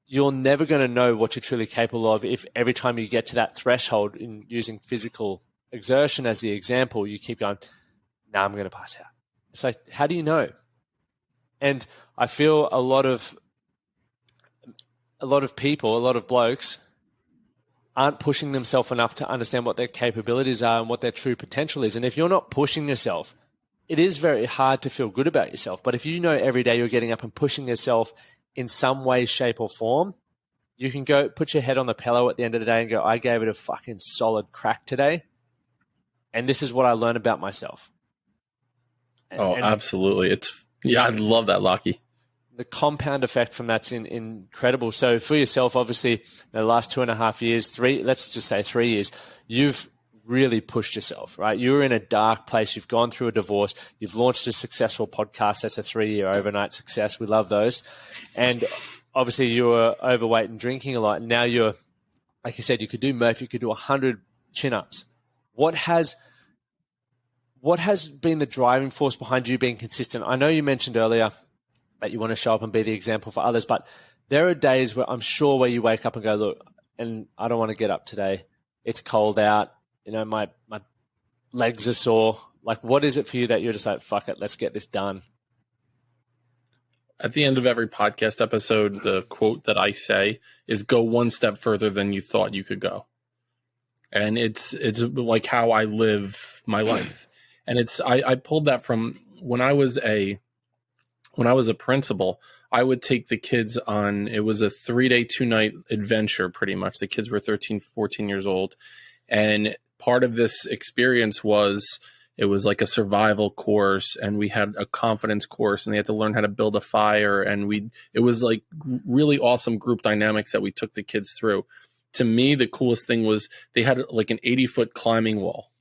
you're never going to know what you're truly capable of if every time you get to that threshold, in using physical exertion as the example, you keep going, nah, I'm going to pass out. It's like, how do you know? And I feel a lot of people, a lot of blokes, aren't pushing themselves enough to understand what their capabilities are and what their true potential is. And if you're not pushing yourself, it is very hard to feel good about yourself. But if you know every day you're getting up and pushing yourself in some way, shape, or form, you can go put your head on the pillow at the end of the day and go, I gave it a fucking solid crack today. And this is what I learned about myself. Absolutely. I love that, Lachie. The compound effect from that's incredible. So for yourself, obviously, the last 2.5 years, let's just say 3 years, you've really pushed yourself, right? You were in a dark place. You've gone through a divorce. You've launched a successful podcast. That's a 3-year overnight success. We love those. And obviously you were overweight and drinking a lot. And now you're like you said, you could do Murph, you could do 100 chin-ups. What has been the driving force behind you being consistent? I know you mentioned earlier that you want to show up and be the example for others, but there are days where I'm sure where you wake up and go, look, and I don't want to get up today. It's cold out. My legs are sore. Like, what is it for you that you're just like, fuck it, let's get this done? At the end of every podcast episode, the quote that I say is go one step further than you thought you could go. And it's like how I live my life. And I pulled that from when I was a principal. I would take the kids on, it was a 3-day, 2-night adventure pretty much. The kids were 13, 14 years old. And part of this experience was, it was like a survival course, and we had a confidence course, and they had to learn how to build a fire. And it was like really awesome group dynamics that we took the kids through. To me, the coolest thing was they had like an 80-foot climbing wall,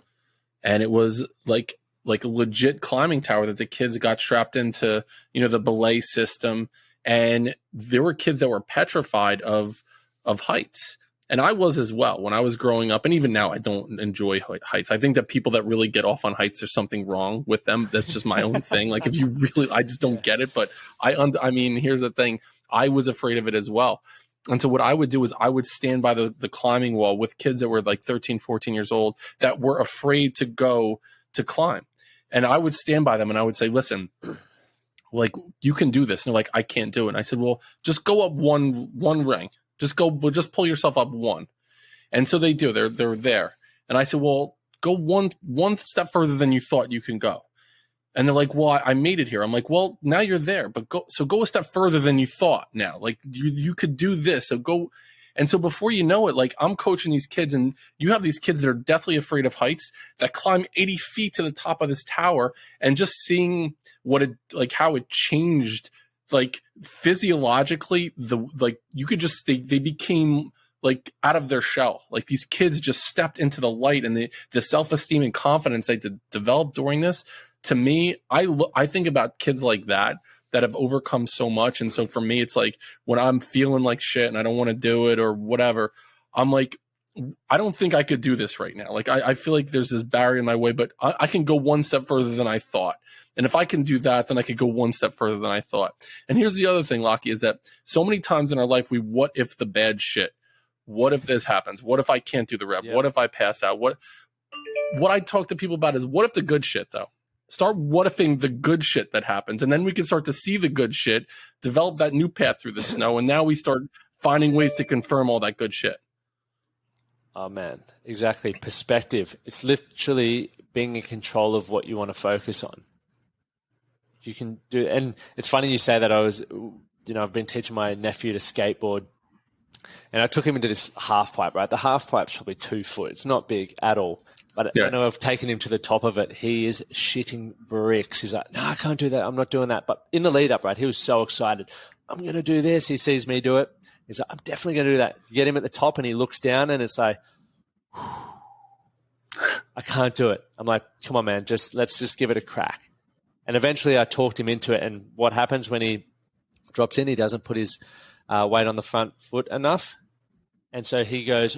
and it was like a legit climbing tower that the kids got strapped into, the belay system. And there were kids that were petrified of heights. And I was as well when I was growing up. And even now, I don't enjoy heights. I think that people that really get off on heights, there's something wrong with them. That's just my own thing. Like, if you really, I just don't get it. But I mean, here's the thing. I was afraid of it as well. And so what I would do is I would stand by the climbing wall with kids that were like 13, 14 years old that were afraid to go to climb. And I would stand by them and I would say, listen, like, you can do this. And they're like, I can't do it. And I said, well, just go up one ring. Just pull yourself up one. And so they do. They're there. And I said, well, go one step further than you thought you can go. And they're like, well, I made it here. I'm like, well, now you're there, but go a step further than you thought now. Like, you could do this. So go. And so before you know it, like, I'm coaching these kids, and you have these kids that are deathly afraid of heights that climb 80 feet to the top of this tower, and just seeing how it changed, like, physiologically, you could just, they became like out of their shell. Like, these kids just stepped into the light, and the self-esteem and confidence they developed during this. To me, I think about kids like that have overcome so much. And so for me, it's like, when I'm feeling like shit and I don't want to do it or whatever, I'm like, I don't think I could do this right now. Like, I feel like there's this barrier in my way, but I can go one step further than I thought. And if I can do that, then I could go one step further than I thought. And here's the other thing, Lachie, is that so many times in our life, we what if the bad shit. What if this happens? What if I can't do the rep? Yeah. What if I pass out? What I talk to people about is, what if the good shit, though? Start what-ifing the good shit that happens, and then we can start to see the good shit, develop that new path through the snow, and now we start finding ways to confirm all that good shit. Oh, man. Exactly. Perspective. It's literally being in control of what you want to focus on. If you can do, and it's funny you say that. I've been teaching my nephew to skateboard, and I took him into this half pipe, right? The half pipe's probably 2 foot. It's not big at all. But I know I've taken him to the top of it. He is shitting bricks. He's like, no, I can't do that. I'm not doing that. But in the lead up, right, he was so excited. I'm going to do this. He sees me do it. He's like, I'm definitely going to do that. You get him at the top, and he looks down, and it's like, I can't do it. I'm like, come on, man, let's just give it a crack. And eventually I talked him into it. And what happens when he drops in, he doesn't put his weight on the front foot enough. And so he goes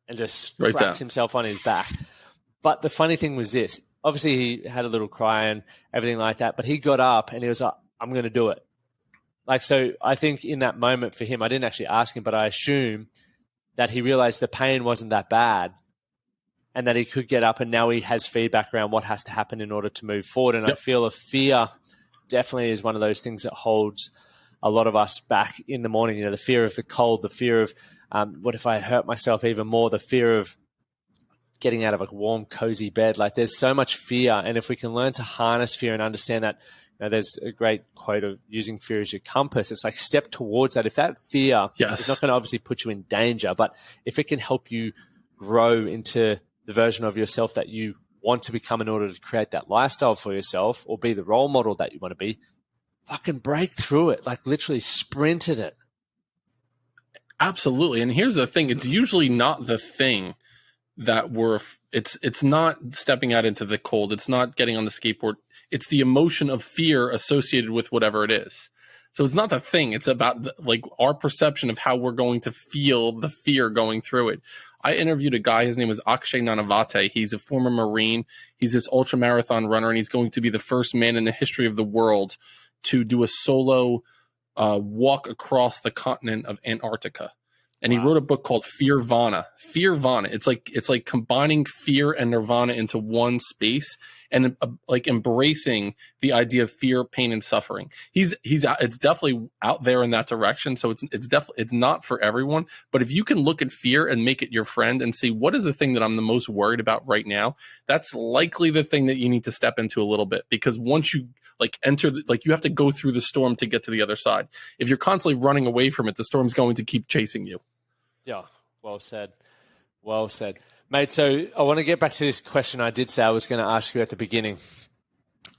and just cracks himself on his back. But the funny thing was this. Obviously, he had a little cry and everything like that. But he got up and he was like, I'm going to do it. Like, so I think in that moment for him, I didn't actually ask him, but I assume that he realized the pain wasn't that bad and that he could get up, and now he has feedback around what has to happen in order to move forward. And I feel a fear definitely is one of those things that holds a lot of us back in the morning. The fear of the cold, the fear of what if I hurt myself even more, the fear of getting out of a warm, cozy bed. Like, there's so much fear. And if we can learn to harness fear and understand that, there's a great quote of using fear as your compass. It's like, step towards that. If that fear is not going to obviously put you in danger, but if it can help you grow into the version of yourself that you want to become in order to create that lifestyle for yourself or be the role model that you want to be, fucking break through it. Like, literally sprint at it. Absolutely. And here's the thing. It's usually not the thing that it's not stepping out into the cold. It's not getting on the skateboard. It's the emotion of fear associated with whatever it is. So it's not the thing. It's about like our perception of how we're going to feel the fear going through it. I interviewed a guy. His name was Akshay Nanavate. He's a former Marine. He's this ultra marathon runner, and he's going to be the first man in the history of the world to do a solo walk across the continent of Antarctica. And he wrote a book called Fearvana. Fearvana. It's like combining fear and nirvana into one space, and like embracing the idea of fear, pain, and suffering. It's definitely out there in that direction. So it's not for everyone. But if you can look at fear and make it your friend and see what is the thing that I'm the most worried about right now, that's likely the thing that you need to step into a little bit, because once you you have to go through the storm to get to the other side. If you're constantly running away from it, the storm's going to keep chasing you. Yeah, well said. Well said. Mate, so I want to get back to this question I did say I was going to ask you at the beginning.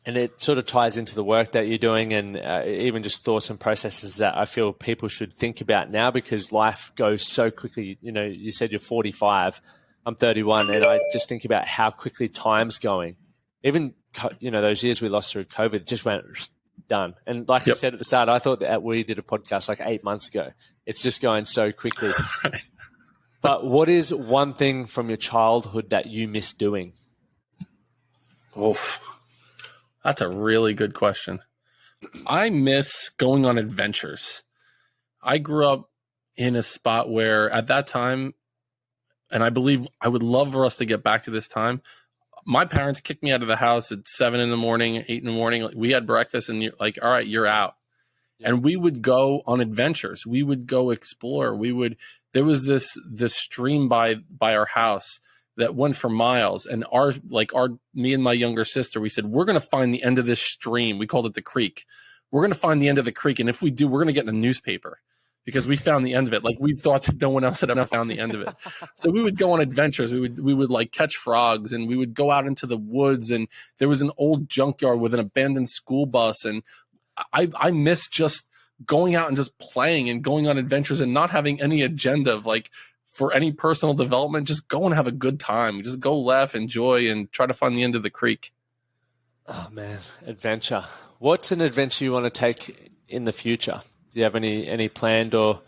And it sort of ties into the work that you're doing, and even just thoughts and processes that I feel people should think about now, because life goes so quickly. You know, you said you're 45, I'm 31, and I just think about how quickly time's going. Even, you know, those years we lost through COVID just went done. And like I said at the start, I thought that we did a podcast like 8 months ago. It's just going so quickly. But what is one thing from your childhood that you miss doing? Oh, that's a really good question. I miss going on adventures. I grew up in a spot where at that time, and I believe I would love for us to get back to this time, my parents kicked me out of the house at 7 in the morning, 8 in the morning. We had breakfast and you're like, all right, you're out. Yeah. And we would go on adventures. We would go explore. There was this stream by our house that went for miles. And me and my younger sister, we said, we're going to find the end of this stream. We called it the creek. We're going to find the end of the creek. And if we do, we're going to get in the newspaper, because we found the end of it. Like, we thought that no one else had ever found the end of it. So we would go on adventures. We would like catch frogs, and we would go out into the woods, and there was an old junkyard with an abandoned school bus. And I miss just going out and just playing and going on adventures and not having any agenda of like for any personal development. Just go and have a good time. Just go laugh, enjoy, and try to find the end of the creek. Oh man, adventure. What's an adventure you want to take in the future? Do you have any planned or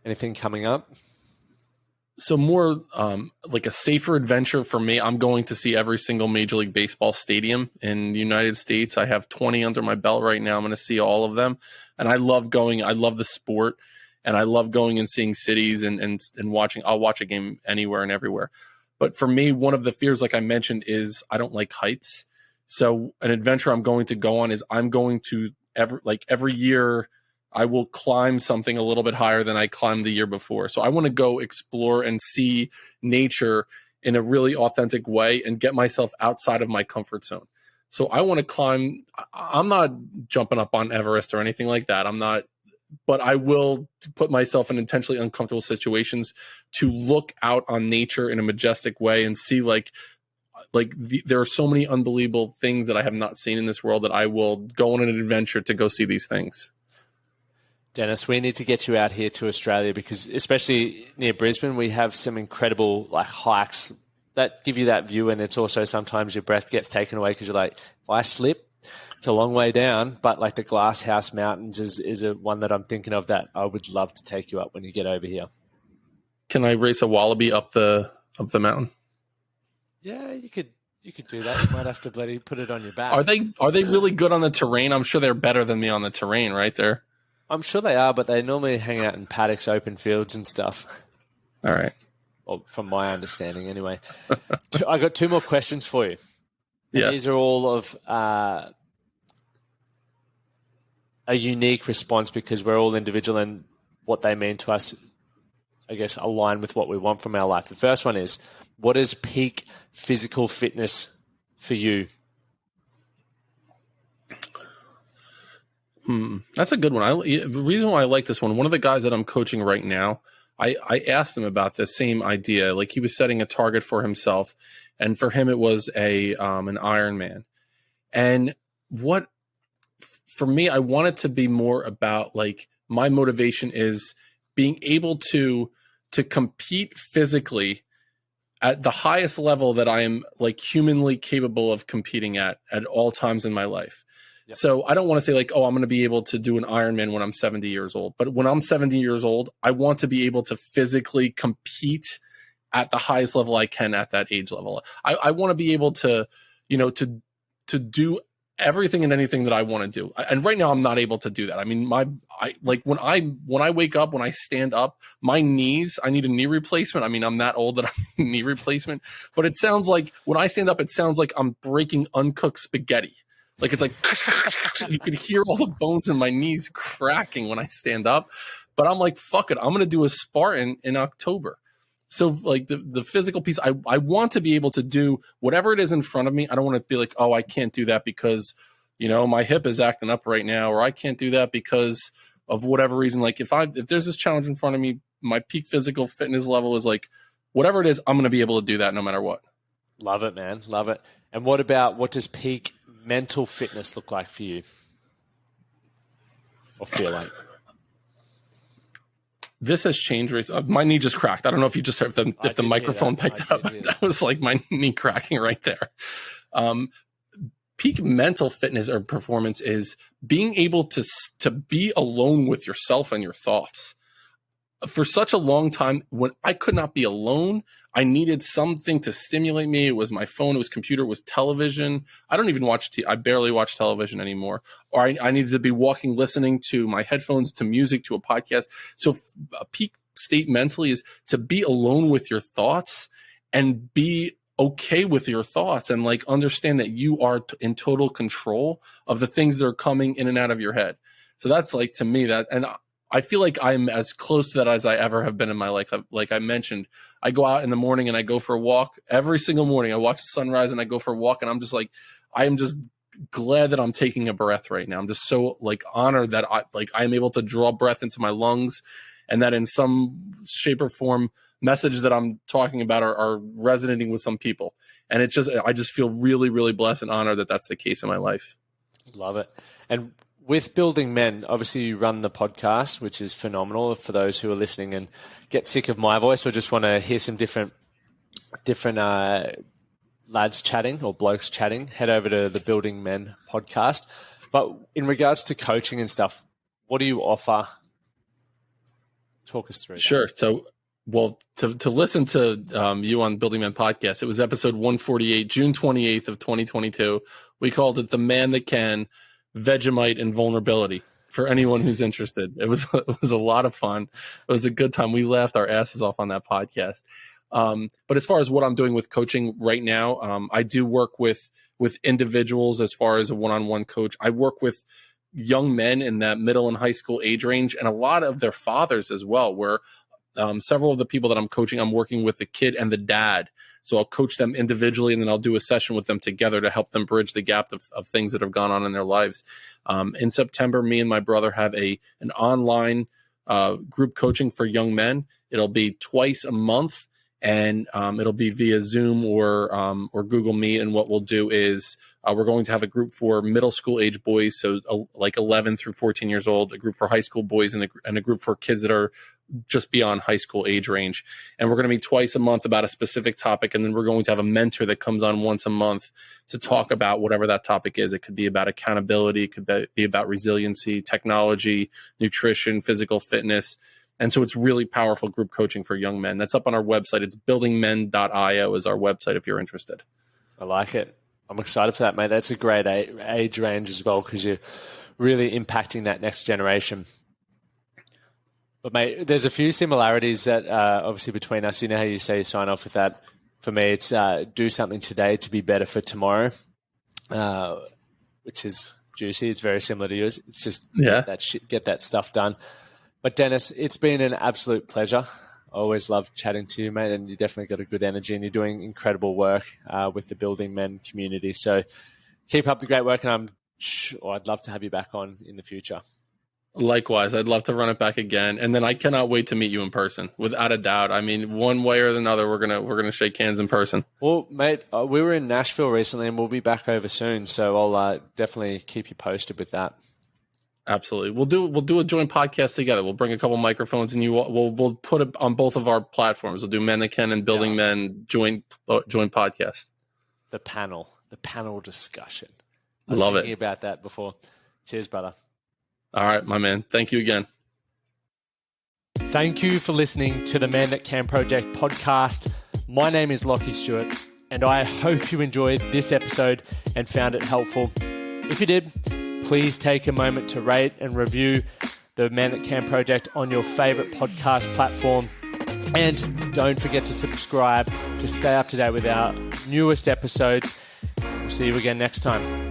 anything coming up? So more like a safer adventure for me. I'm going to see every single Major League Baseball stadium in the United States. I have 20 under my belt right now. I'm going to see all of them. And I love going. I love the sport. And I love going and seeing cities and watching. I'll watch a game anywhere and everywhere. But for me, one of the fears, like I mentioned, is I don't like heights. So an adventure I'm going to go on is I'm going to every year I will climb something a little bit higher than I climbed the year before. So I want to go explore and see nature in a really authentic way and get myself outside of my comfort zone. So I want to climb. I'm not jumping up on Everest or anything like that. I'm not, but I will put myself in intentionally uncomfortable situations to look out on nature in a majestic way and see there are so many unbelievable things that I have not seen in this world that I will go on an adventure to go see these things. Dennis, we need to get you out here to Australia, because especially near Brisbane, we have some incredible hikes that give you that view. And it's also sometimes your breath gets taken away because you're like, if I slip, it's a long way down. But like the Glass House Mountains is one that I'm thinking of that I would love to take you up when you get over here. Can I race a wallaby up the mountain? Yeah, you could do that. You might have to bloody put it on your back. Are they really good on the terrain? I'm sure they're better than me on the terrain, right there. I'm sure they are, but they normally hang out in paddocks, open fields and stuff. All right. Well, from my understanding anyway. I got 2 more questions for you. Yeah. These are all of a unique response, because we're all individual and what they mean to us, I guess, align with what we want from our life. The first one is, what is peak physical fitness for you? That's a good one. The reason why I like this one of the guys that I'm coaching right now, I asked him about the same idea. Like, he was setting a target for himself, and for him it was an Ironman. And for me, I want it to be more about, like, my motivation is being able to compete physically at the highest level that I am, like, humanly capable of competing at all times in my life. Yep. So I don't want to say like, oh, I'm going to be able to do an Ironman when I'm 70 years old. But when I'm 70 years old, I want to be able to physically compete at the highest level I can at that age level. I want to be able to, to do everything and anything that I want to do. And right now I'm not able to do that. I mean, when I wake up, when I stand up, my knees, I need a knee replacement. I mean, I'm that old that I need a knee replacement, but it sounds like when I stand up, it sounds like I'm breaking uncooked spaghetti. Like it's like, you can hear all the bones in my knees cracking when I stand up, but I'm like, fuck it. I'm going to do a Spartan in October. So like the physical piece, I want to be able to do whatever it is in front of me. I don't want to be like, oh, I can't do that because, my hip is acting up right now, or I can't do that because of whatever reason. Like if there's this challenge in front of me, my peak physical fitness level is like, whatever it is, I'm going to be able to do that no matter what. Love it, man. Love it. And what does peak mental fitness look like for you? Or feel like? This has changed. My knee just cracked. I don't know if you just heard if the microphone picked it up. That was like my knee cracking right there. Peak mental fitness or performance is being able to be alone with yourself and your thoughts. For such a long time, when I could not be alone, I needed something to stimulate me. It was my phone, it was computer, it was television. I don't even I barely watch television anymore. Or I needed to be walking, listening to my headphones, to music, to a podcast. So a peak state mentally is to be alone with your thoughts and be okay with your thoughts and like understand that you are in total control of the things that are coming in and out of your head. So that's like, to me, and I feel like I'm as close to that as I ever have been in my life. Like I mentioned, I go out in the morning and I go for a walk every single morning. I watch the sunrise and I go for a walk, and I'm just like, I am just glad that I'm taking a breath right now. I'm just so like honored that I am able to draw breath into my lungs, and that in some shape or form, messages that I'm talking about are resonating with some people. And I just feel really, really blessed and honored that that's the case in my life. Love it. And with Building Men, obviously you run the podcast, which is phenomenal for those who are listening and get sick of my voice or just want to hear some different lads chatting or blokes chatting. Head over to the Building Men podcast. But in regards to coaching and stuff, what do you offer? Talk us through that. Sure. So, to listen to you on Building Men podcast, it was episode 148, June 28th of 2022. We called it The Man That Can, Vegemite and Vulnerability, for anyone who's interested. It was a lot of fun. It was a good time. We laughed our asses off on that podcast. But as far as what I'm doing with coaching right now, I do work with individuals as far as a one-on-one coach. I work with young men in that middle and high school age range, and a lot of their fathers as well, where several of the people that I'm coaching, I'm working with the kid and the dad. So I'll coach them individually, and then I'll do a session with them together to help them bridge the gap of things that have gone on in their lives. In September, me and my brother have an online group coaching for young men. It'll be twice a month, and it'll be via Zoom or Google Meet. And what we'll do is we're going to have a group for middle school age boys, so like 11 through 14 years old, a group for high school boys, and a group for kids that are just beyond high school age range. And we're going to meet twice a month about a specific topic. And then we're going to have a mentor that comes on once a month to talk about whatever that topic is. It could be about accountability. It could be about resiliency, technology, nutrition, physical fitness. And so it's really powerful group coaching for young men. That's up on our website. It's buildingmen.io is our website if you're interested. I like it. I'm excited for that, mate. That's a great age range as well, because you're really impacting that next generation. But, mate, there's a few similarities that obviously between us. You know how you say you sign off with that. For me, it's do something today to be better for tomorrow, which is juicy. It's very similar to yours. It's just get that stuff done. But, Dennis, it's been an absolute pleasure. I always love chatting to you, mate, and you definitely got a good energy, and you're doing incredible work with the Building Men community. So keep up the great work, and I'd love to have you back on in the future. Likewise, I'd love to run it back again, and then I cannot wait to meet you in person, without a doubt. I mean, one way or another, we're gonna shake hands in person. Well, mate, we were in Nashville recently, and we'll be back over soon, so I'll definitely keep you posted with that. Absolutely, we'll do a joint podcast together. We'll bring a couple microphones, and we'll put it on both of our platforms. We'll do Men That Can and Building Men joint podcast. The panel discussion. I was Love thinking it. about that before. Cheers, brother. All right, my man. Thank you again. Thank you for listening to the Man That Can Project podcast. My name is Lachie Stuart, and I hope you enjoyed this episode and found it helpful. If you did, please take a moment to rate and review the Man That Can Project on your favorite podcast platform. And don't forget to subscribe to stay up to date with our newest episodes. We'll see you again next time.